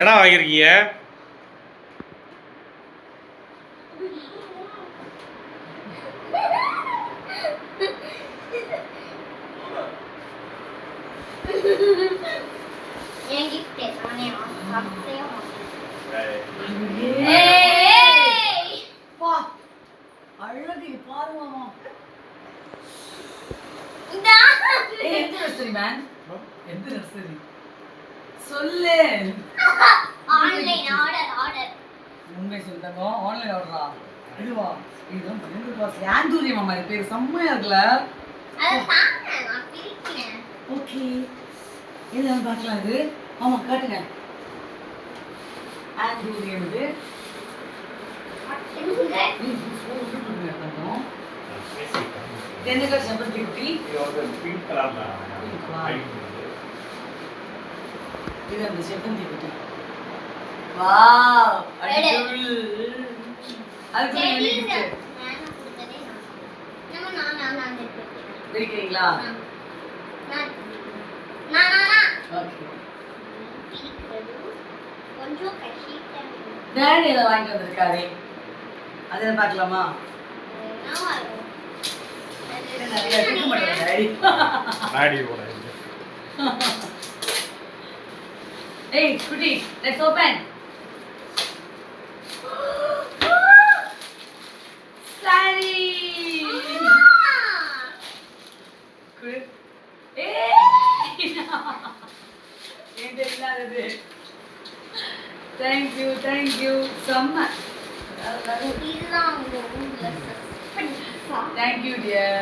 என்னடா வாங்கிருக்கீங்க? அழகு பாருமா. எந்த நர்சரி மேன்? எந்த நர்சரி சொல்லு. ஆன்லைன் ஆர்டர் உண்மை சொல்லிட்டாங்க. ஆன்லைன் ஆர்டரா? இதுவா? இதுதான் 12 ரூபாய். ஆந்தூரியம் அம்மா இது பேர் செம்மையா இருக்குல்ல. ஓகே இதெல்லாம் பார்க்கலாம். இது ஆமா காட்டுங்க. ஆந்தூரியம் இது தென்னக செம்பருத்தி குட்டி. இது அந்த செம்பருத்தி குட்டி. வாவ் அடிக்குள். அதுக்கு என்ன கிஃப்ட்? நான் தெரியுங்களா? ஓகே கொஞ்சம் கஷ்டம். டாடி இத வாங்கி வந்திருக்காரு. அதை பார்க்கலாமா? Hey, Kuti, let's open. Sari. Good. Hey. Thank you. Samma. Thank you, dear.